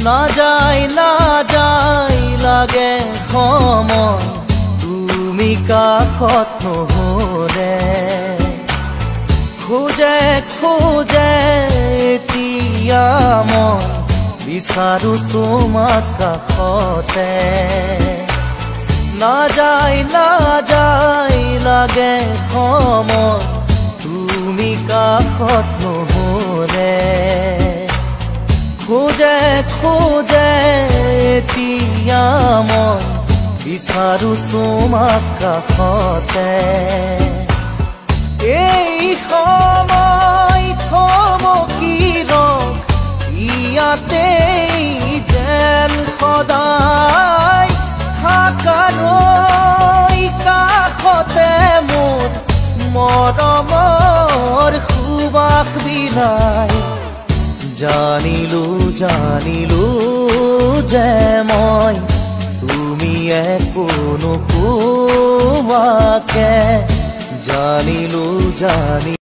নাযায় নাযায় লাগে সময় তুমি কাষত নহলে খোজে খোজে এতিয়া মই বিচাৰো তোমাক কাষতে নাযায় নাযায় লাগে সময় তুমি কাষত নহলে খোজে খোজে এতিয়া মই বিচাৰো তোমাক কাষতে এই সময় থমকি ৰখ ইয়াতে যেন সদায় থাকাৰৈ কাষতে মোৰ মৰমৰ সুবাস বিলাই জানিলো জানিলো যে মই তুমি একো নোকোৱাকে জানিলো জানি